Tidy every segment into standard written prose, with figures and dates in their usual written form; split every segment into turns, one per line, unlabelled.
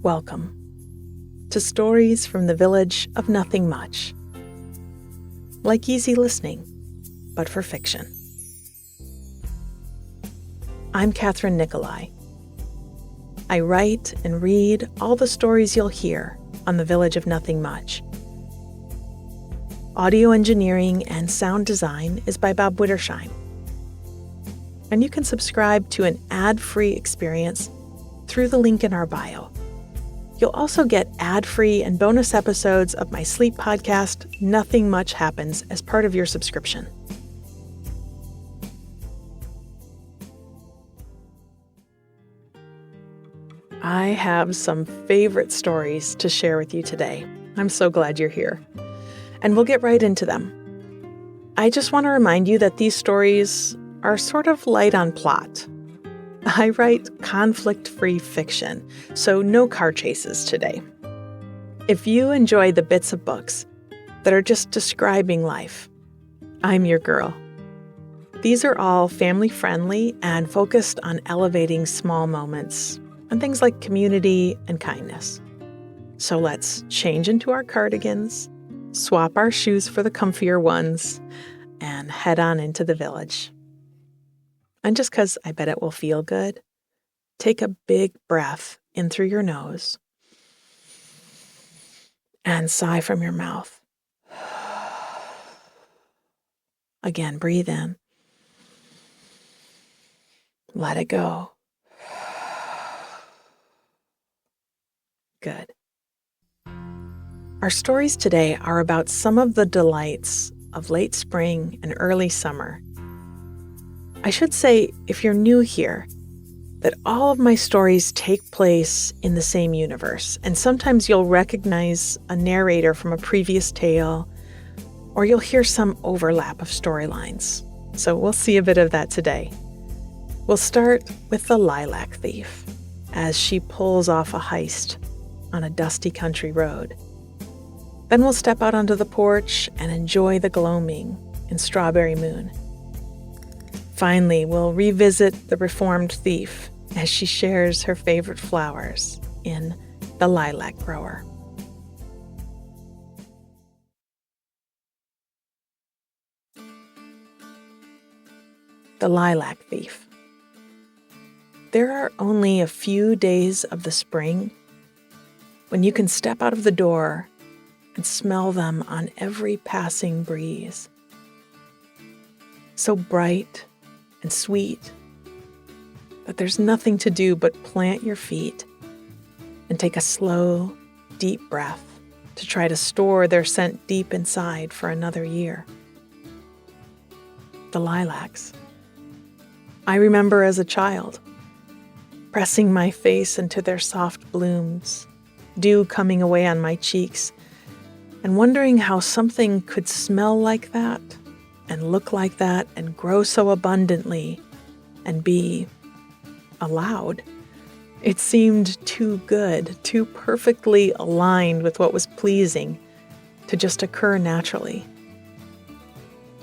Welcome to Stories from the Village of Nothing Much. Like easy listening, but for fiction. I'm Kathryn Nicolai. I write and read all the stories you'll hear on the Village of Nothing Much. Audio engineering and sound design is by Bob Wittersheim. And you can subscribe to an ad-free experience through the link in our bio. You'll also get ad-free and bonus episodes of my sleep podcast, Nothing Much Happens, as part of your subscription. I have some favorite stories to share with you today. I'm so glad you're here. And we'll get right into them. I just want to remind you that these stories are sort of light on plot. I write conflict-free fiction, so no car chases today. If you enjoy the bits of books that are just describing life, I'm your girl. These are all family-friendly and focused on elevating small moments and things like community and kindness. So let's change into our cardigans, swap our shoes for the comfier ones, and head on into the village. And just because I bet it will feel good, take a big breath in through your nose and sigh from your mouth. Again, breathe in. Let it go. Good. Our stories today are about some of the delights of late spring and early summer. I should say, if you're new here, that all of my stories take place in the same universe, and sometimes you'll recognize a narrator from a previous tale, or you'll hear some overlap of storylines. So we'll see a bit of that today. We'll start with the Lilac thief, as she pulls off a heist on a dusty country road. Then we'll step out onto the porch and enjoy the gloaming and strawberry moon. Finally, we'll revisit the reformed thief as she shares her favorite flowers in The Lilac Grower. The Lilac Thief. There are only a few days of the spring when you can step out of the door and smell them on every passing breeze. So bright and sweet that there's nothing to do but plant your feet and take a slow, deep breath to try to store their scent deep inside for another year. The lilacs. I remember as a child, pressing my face into their soft blooms, dew coming away on my cheeks, and wondering how something could smell like that and look like that and grow so abundantly and be allowed. It seemed too good, too perfectly aligned with what was pleasing to just occur naturally.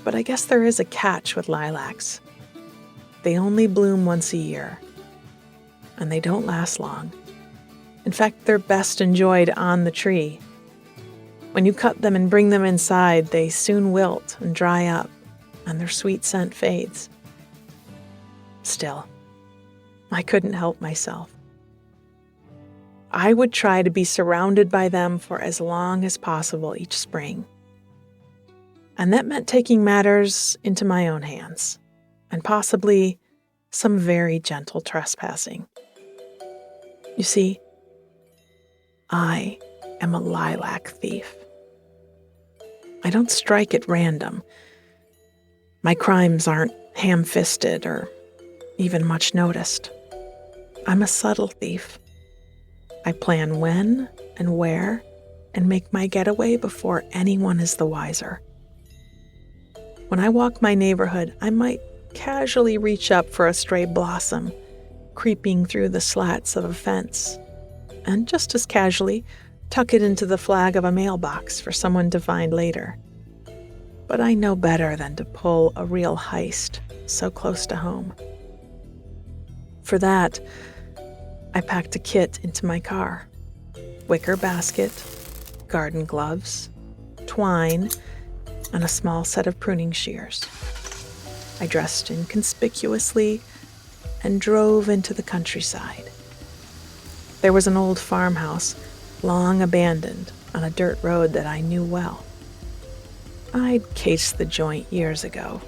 But I guess there is a catch with lilacs. They only bloom once a year, and they don't last long. In fact, they're best enjoyed on the tree. When you cut them and bring them inside, they soon wilt and dry up, and their sweet scent fades. Still, I couldn't help myself. I would try to be surrounded by them for as long as possible each spring. And that meant taking matters into my own hands, and possibly some very gentle trespassing. You see, I am a lilac thief. I don't strike at random. My crimes aren't ham-fisted or even much noticed. I'm a subtle thief. I plan when and where and make my getaway before anyone is the wiser. When I walk my neighborhood, I might casually reach up for a stray blossom, creeping through the slats of a fence, and just as casually tuck it into the flag of a mailbox for someone to find later. But I know better than to pull a real heist so close to home. For that, I packed a kit into my car, wicker basket, garden gloves, twine, and a small set of pruning shears. I dressed inconspicuously and drove into the countryside. There was an old farmhouse, long abandoned, on a dirt road that I knew well. I'd cased the joint years ago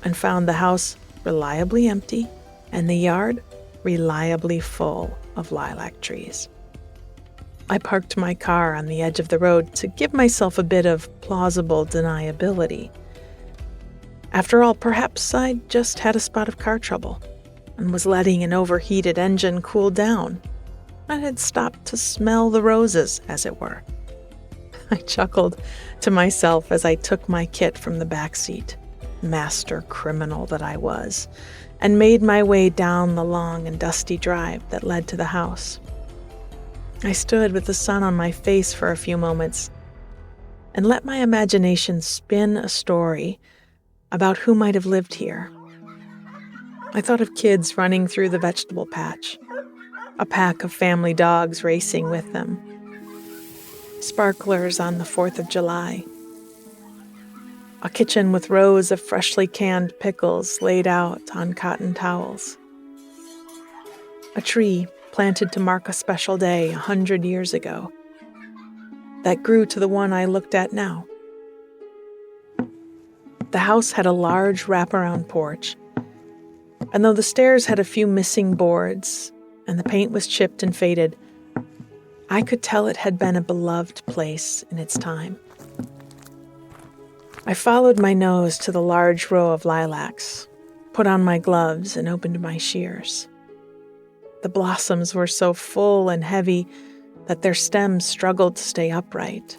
and found the house reliably empty and the yard reliably full of lilac trees. I parked my car on the edge of the road to give myself a bit of plausible deniability. After all, perhaps I'd just had a spot of car trouble and was letting an overheated engine cool down. I had stopped to smell the roses, as it were. I chuckled to myself as I took my kit from the back seat, master criminal that I was, and made my way down the long and dusty drive that led to the house. I stood with the sun on my face for a few moments and let my imagination spin a story about who might have lived here. I thought of kids running through the vegetable patch, a pack of family dogs racing with them, sparklers on the 4th of July, a kitchen with rows of freshly canned pickles laid out on cotton towels, a tree planted to mark a special day 100 years ago that grew to the one I looked at now. The house had a large wraparound porch, and though the stairs had a few missing boards and the paint was chipped and faded, I could tell it had been a beloved place in its time. I followed my nose to the large row of lilacs, put on my gloves, and opened my shears. The blossoms were so full and heavy that their stems struggled to stay upright,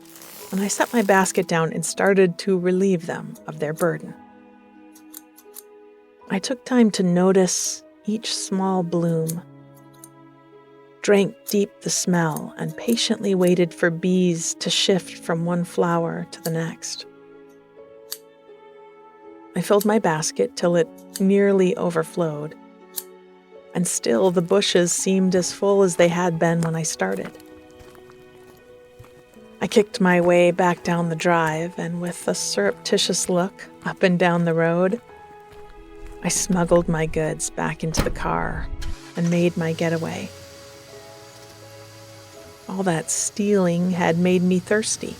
and I set my basket down and started to relieve them of their burden. I took time to notice each small bloom, drank deep the smell, and patiently waited for bees to shift from one flower to the next. I filled my basket till it nearly overflowed, and still the bushes seemed as full as they had been when I started. I kicked my way back down the drive, and with a surreptitious look up and down the road, I smuggled my goods back into the car and made my getaway. All that stealing had made me thirsty,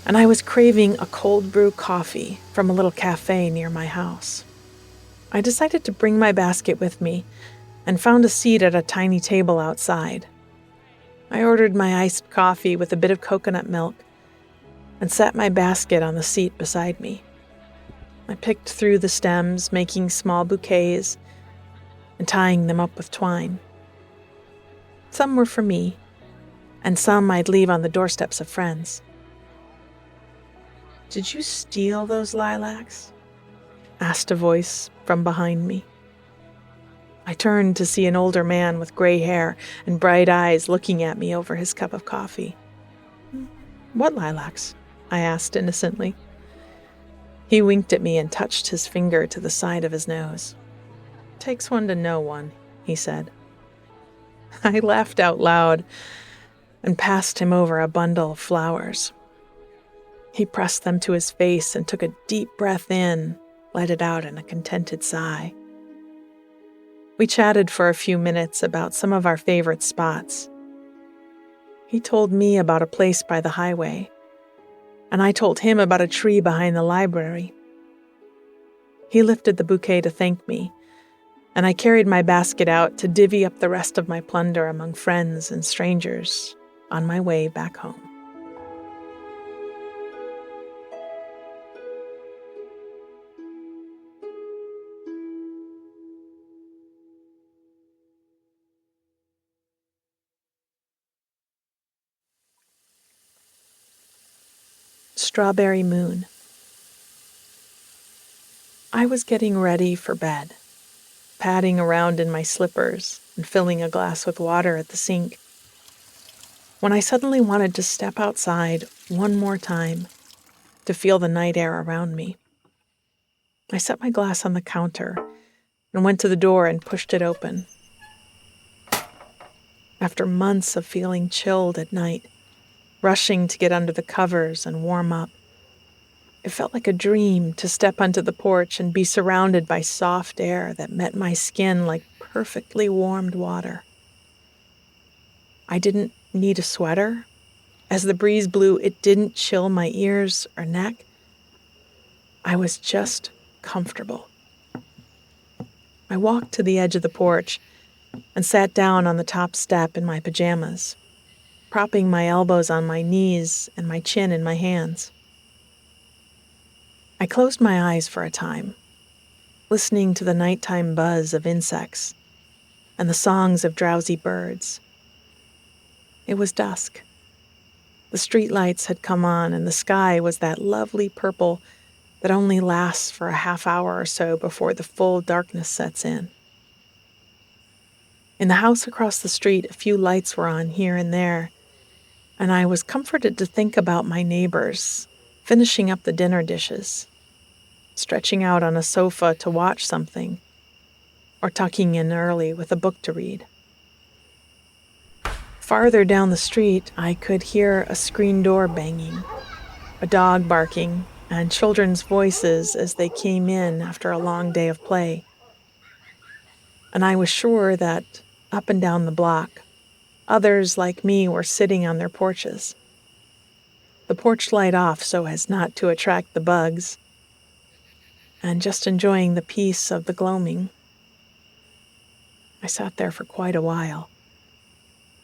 and I was craving a cold brew coffee from a little cafe near my house. I decided to bring my basket with me and found a seat at a tiny table outside. I ordered my iced coffee with a bit of coconut milk and set my basket on the seat beside me. I picked through the stems, making small bouquets and tying them up with twine. Some were for me, and some I'd leave on the doorsteps of friends. "Did you steal those lilacs?" asked a voice from behind me. I turned to see an older man with gray hair and bright eyes looking at me over his cup of coffee. "What lilacs?" I asked innocently. He winked at me and touched his finger to the side of his nose. "Takes one to know one," he said. I laughed out loud and passed him over a bundle of flowers. He pressed them to his face and took a deep breath in, let it out in a contented sigh. We chatted for a few minutes about some of our favorite spots. He told me about a place by the highway, and I told him about a tree behind the library. He lifted the bouquet to thank me, and I carried my basket out to divvy up the rest of my plunder among friends and strangers on my way back home. Strawberry Moon. I was getting ready for bed, padding around in my slippers and filling a glass with water at the sink, when I suddenly wanted to step outside one more time to feel the night air around me. I set my glass on the counter and went to the door and pushed it open. after months of feeling chilled at night, rushing to get under the covers and warm up. It felt like a dream to step onto the porch and be surrounded by soft air that met my skin like perfectly warmed water. I didn't need a sweater. As the breeze blew, it didn't chill my ears or neck. I was just comfortable. I walked to the edge of the porch and sat down on the top step in my pajamas, propping my elbows on my knees and my chin in my hands. I closed my eyes for a time, listening to the nighttime buzz of insects and the songs of drowsy birds. It was dusk. The streetlights had come on, and the sky was that lovely purple that only lasts for a half hour or so before the full darkness sets in. In the house across the street, a few lights were on here and there, and I was comforted to think about my neighbors finishing up the dinner dishes, stretching out on a sofa to watch something, or tucking in early with a book to read. Farther down the street, I could hear a screen door banging, a dog barking, and children's voices as they came in after a long day of play. And I was sure that up and down the block, others like me were sitting on their porches, the porch light off so as not to attract the bugs, and just enjoying the peace of the gloaming. I sat there for quite a while,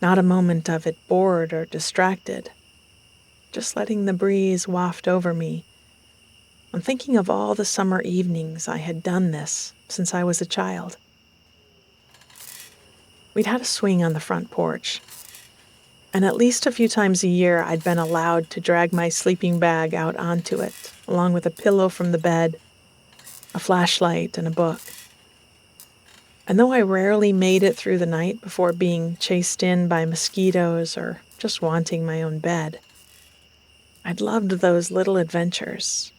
not a moment of it bored or distracted, just letting the breeze waft over me. I'm thinking of all the summer evenings I had done this since I was a child. We'd had a swing on the front porch, and at least a few times a year I'd been allowed to drag my sleeping bag out onto it, along with a pillow from the bed, a flashlight, and a book. And though I rarely made it through the night before being chased in by mosquitoes or just wanting my own bed, I'd loved those little adventures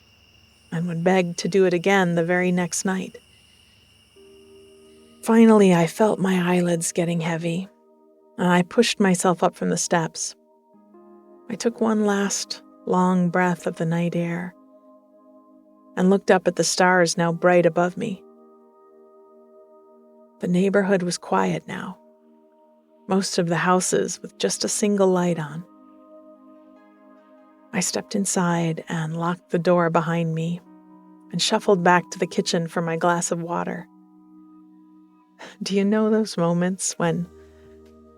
and would beg to do it again the very next night. Finally, I felt my eyelids getting heavy, and I pushed myself up from the steps. I took one last long breath of the night air and looked up at the stars now bright above me. The neighborhood was quiet now, most of the houses with just a single light on. I stepped inside and locked the door behind me and shuffled back to the kitchen for my glass of water. Do you know those moments when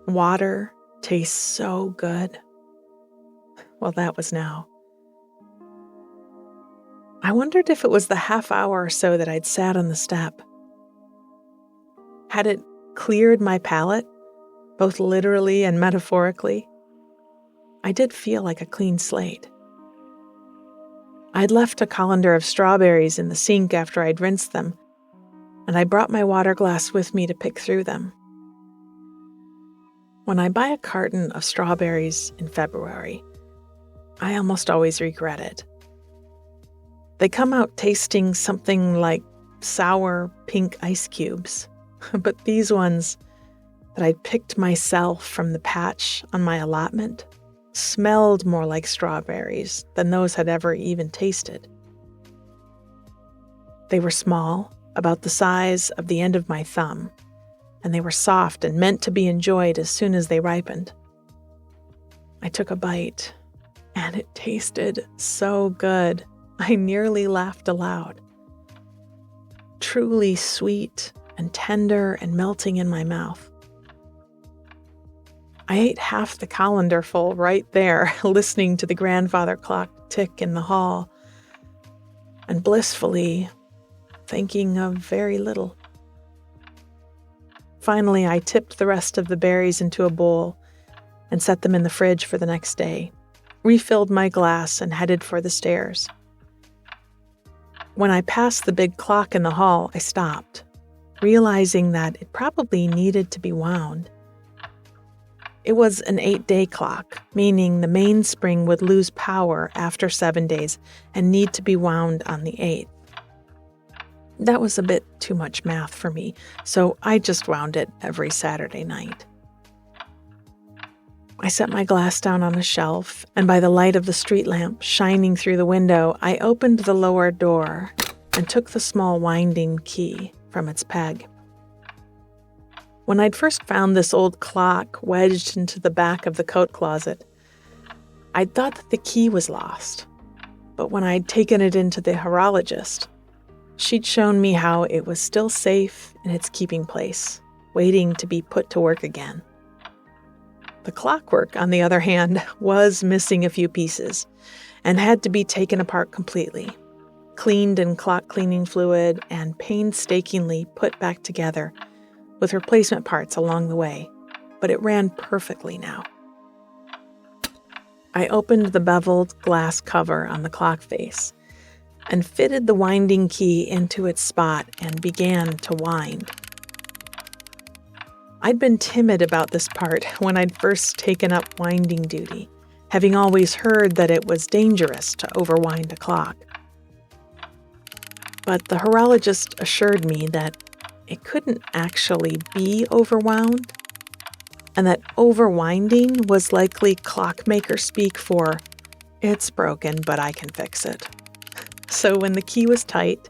water tastes so good? Well, that was now. I wondered if it was the half hour or so that I'd sat on the step. Had it cleared my palate, both literally and metaphorically? I did feel like a clean slate. I'd left a colander of strawberries in the sink after I'd rinsed them, and I brought my water glass with me to pick through them. When I buy a carton of strawberries in February, I almost always regret it. They come out tasting something like sour pink ice cubes, but these ones that I'd picked myself from the patch on my allotment smelled more like strawberries than those had ever even tasted. They were small, about the size of the end of my thumb, and they were soft and meant to be enjoyed as soon as they ripened. I took a bite, and it tasted so good, I nearly laughed aloud. Truly sweet and tender and melting in my mouth. I ate half the colander full right there, listening to the grandfather clock tick in the hall, and blissfully thinking of very little. Finally, I tipped the rest of the berries into a bowl and set them in the fridge for the next day, refilled my glass, and headed for the stairs. When I passed the big clock in the hall, I stopped, realizing that it probably needed to be wound. It was an 8-day clock, meaning the mainspring would lose power after 7 days and need to be wound on the 8th. That was a bit too much math for me, so I just wound it every Saturday night. I set my glass down on a shelf, and by the light of the street lamp shining through the window, I opened the lower door and took the small winding key from its peg. When I'd first found this old clock wedged into the back of the coat closet, I'd thought that the key was lost. But when I'd taken it into the horologist, she'd shown me how it was still safe in its keeping place, waiting to be put to work again. The clockwork, on the other hand, was missing a few pieces and had to be taken apart completely, cleaned in clock cleaning fluid, and painstakingly put back together with replacement parts along the way, but it ran perfectly now. I opened the beveled glass cover on the clock face and fitted the winding key into its spot and began to wind. I'd been timid about this part when I'd first taken up winding duty, having always heard that it was dangerous to overwind a clock. But the horologist assured me that it couldn't actually be overwound, and that overwinding was likely clockmaker speak for, "It's broken, but I can fix it." So when the key was tight,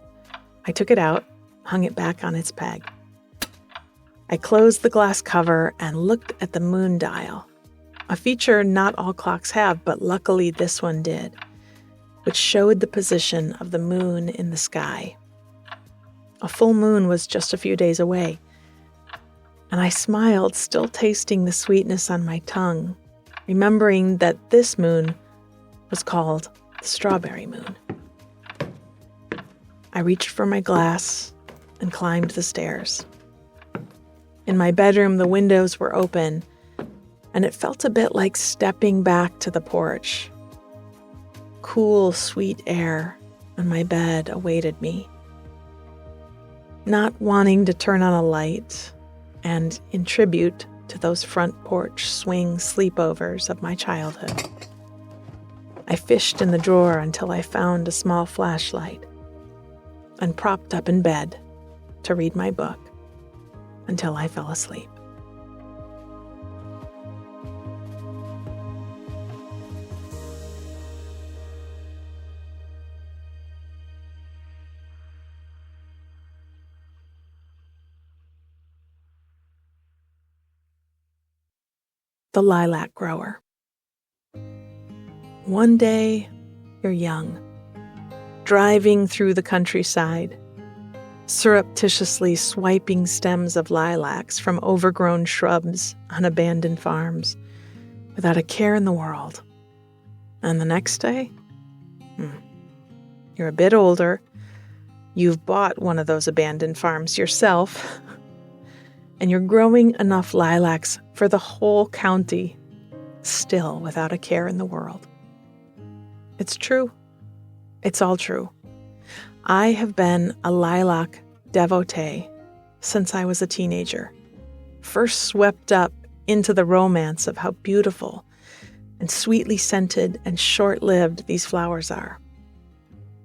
I took it out, hung it back on its peg. I closed the glass cover and looked at the moon dial, a feature not all clocks have, but luckily this one did, which showed the position of the moon in the sky. A full moon was just a few days away, and I smiled, still tasting the sweetness on my tongue, remembering that this moon was called the strawberry moon. I reached for my glass and climbed the stairs. In my bedroom, the windows were open, and it felt a bit like stepping back to the porch. Cool, sweet air on my bed awaited me. Not wanting to turn on a light, and in tribute to those front porch swing sleepovers of my childhood, I fished in the drawer until I found a small flashlight and propped up in bed to read my book until I fell asleep. The Lilac Grower. One day, you're young, driving through the countryside, surreptitiously swiping stems of lilacs from overgrown shrubs on abandoned farms, without a care in the world. And the next day, you're a bit older, you've bought one of those abandoned farms yourself, and you're growing enough lilacs for the whole county, still without a care in the world. It's true. It's all true. I have been a lilac devotee since I was a teenager, first swept up into the romance of how beautiful and sweetly scented and short-lived these flowers are.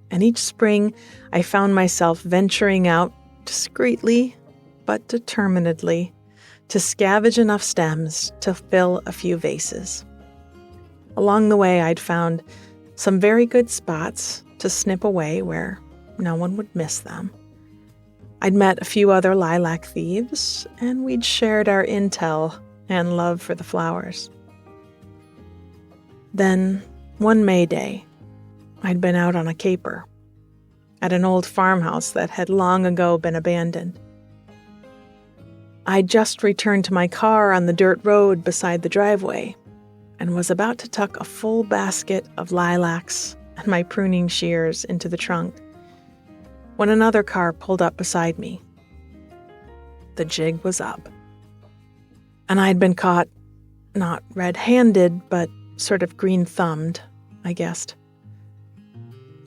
And each spring, I found myself venturing out discreetly but determinedly to scavenge enough stems to fill a few vases. Along the way, I'd found some very good spots to snip away where no one would miss them. I'd met a few other lilac thieves, and we'd shared our intel and love for the flowers. Then, one May Day, I'd been out on a caper at an old farmhouse that had long ago been abandoned. I'd just returned to my car on the dirt road beside the driveway and was about to tuck a full basket of lilacs and my pruning shears into the trunk when another car pulled up beside me. The jig was up. And I'd been caught, not red-handed, but sort of green-thumbed, I guessed.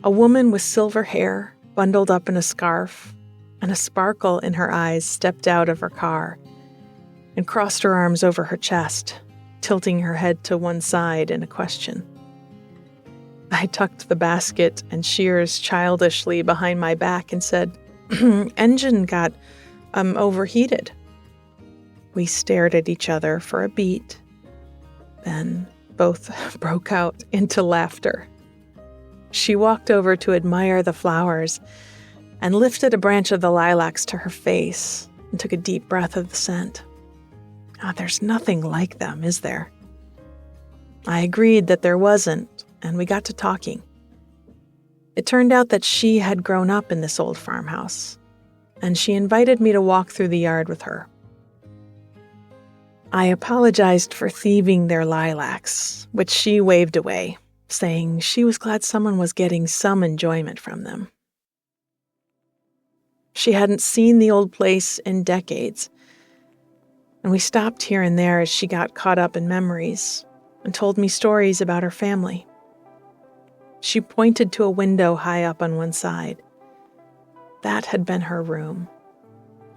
A woman with silver hair, bundled up in a scarf, and a sparkle in her eyes stepped out of her car and crossed her arms over her chest, tilting her head to one side in a question. I tucked the basket and shears childishly behind my back and said, "Engine got, overheated." We stared at each other for a beat, Then both broke out into laughter. She walked over to admire the flowers and lifted a branch of the lilacs to her face and took a deep breath of the scent. There's nothing like them, is there? I agreed that there wasn't, and we got to talking. It turned out that she had grown up in this old farmhouse, and she invited me to walk through the yard with her. I apologized for thieving their lilacs, which she waved away, saying she was glad someone was getting some enjoyment from them. She hadn't seen the old place in decades, and we stopped here and there as she got caught up in memories and told me stories about her family. She pointed to a window high up on one side. That had been her room.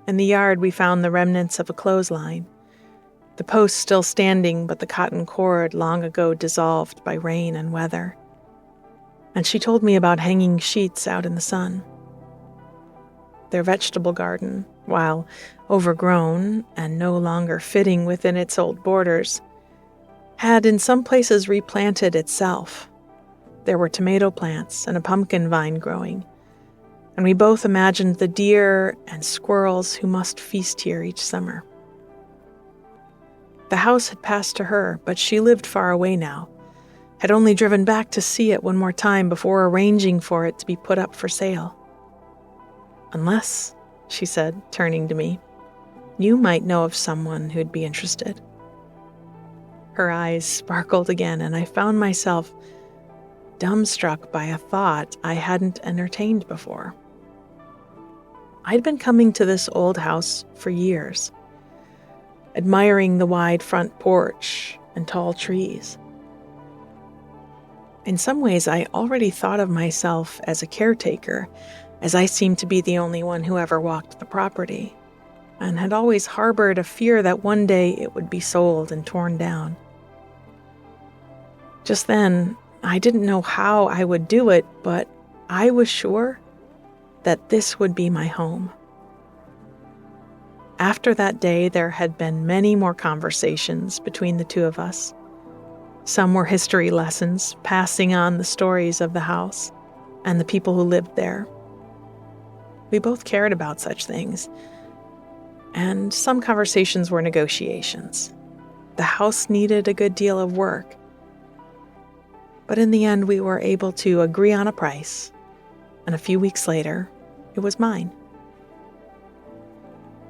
In the yard, we found the remnants of a clothesline, the post still standing, but the cotton cord long ago dissolved by rain and weather. And she told me about hanging sheets out in the sun. Their vegetable garden, while overgrown and no longer fitting within its old borders, had in some places replanted itself. There were tomato plants and a pumpkin vine growing, and we both imagined the deer and squirrels who must feast here each summer. The house had passed to her, but she lived far away now, had only driven back to see it one more time before arranging for it to be put up for sale. Unless, she said, turning to me, you might know of someone who'd be interested. Her eyes sparkled again, and I found myself dumbstruck by a thought I hadn't entertained before. I'd been coming to this old house for years, admiring the wide front porch and tall trees. In some ways, I already thought of myself as a caretaker, as I seemed to be the only one who ever walked the property, and had always harbored a fear that one day it would be sold and torn down. Just then, I didn't know how I would do it, but I was sure that this would be my home. After that day, there had been many more conversations between the two of us. Some were history lessons, passing on the stories of the house and the people who lived there. We both cared about such things, and some conversations were negotiations. The house needed a good deal of work, but in the end we were able to agree on a price, and a few weeks later, it was mine.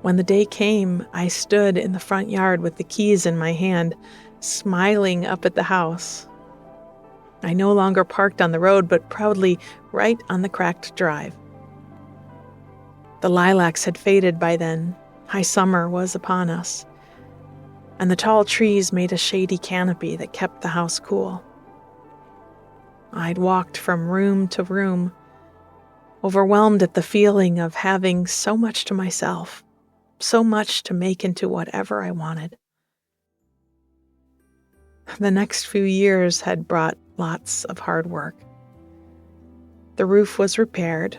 When the day came, I stood in the front yard with the keys in my hand, smiling up at the house. I no longer parked on the road, but proudly right on the cracked drive. The lilacs had faded by then. High summer was upon us, and the tall trees made a shady canopy that kept the house cool. I'd walked from room to room, overwhelmed at the feeling of having so much to myself, so much to make into whatever I wanted. The next few years had brought lots of hard work. The roof was repaired,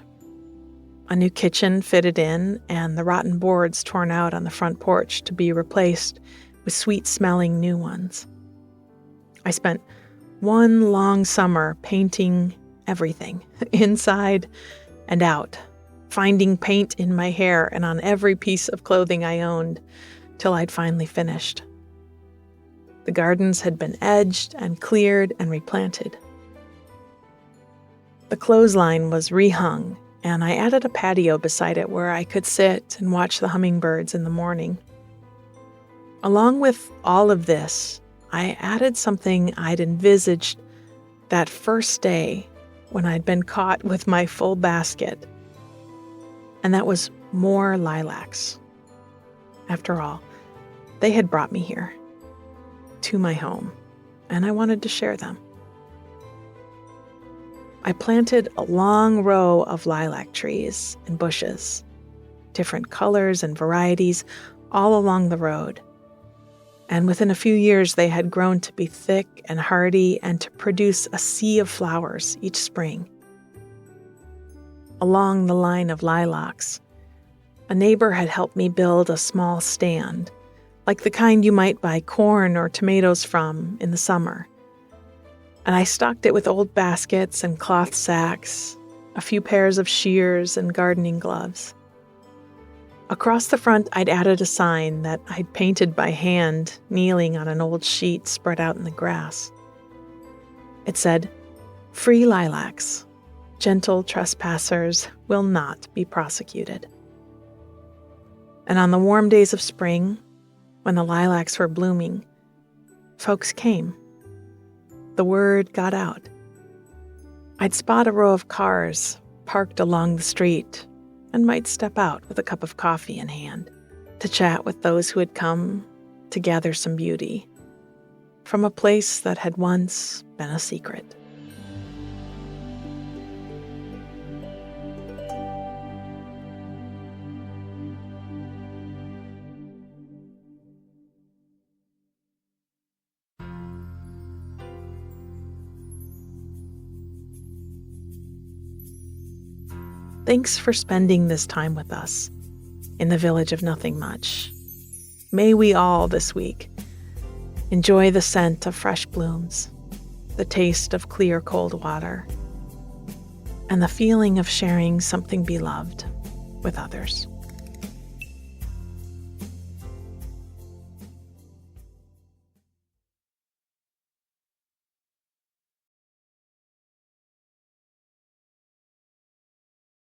a new kitchen fitted in, and the rotten boards torn out on the front porch to be replaced with sweet-smelling new ones. I spent one long summer painting everything, inside and out, finding paint in my hair and on every piece of clothing I owned, till I'd finally finished. The gardens had been edged and cleared and replanted. The clothesline was rehung, and I added a patio beside it where I could sit and watch the hummingbirds in the morning. Along with all of this, I added something I'd envisaged that first day when I'd been caught with my full basket, and that was more lilacs. After all, they had brought me here, to my home, and I wanted to share them. I planted a long row of lilac trees and bushes, different colors and varieties, all along the road. And within a few years, they had grown to be thick and hardy and to produce a sea of flowers each spring. Along the line of lilacs, a neighbor had helped me build a small stand like the kind you might buy corn or tomatoes from in the summer. And I stocked it with old baskets and cloth sacks, a few pairs of shears and gardening gloves. Across the front, I'd added a sign that I'd painted by hand, kneeling on an old sheet spread out in the grass. It said, "Free lilacs. Gentle trespassers will not be prosecuted." And on the warm days of spring, when the lilacs were blooming, folks came. The word got out. I'd spot a row of cars parked along the street and might step out with a cup of coffee in hand to chat with those who had come to gather some beauty from a place that had once been a secret. Thanks for spending this time with us in the village of nothing much. May we all this week enjoy the scent of fresh blooms, the taste of clear cold water, and the feeling of sharing something beloved with others.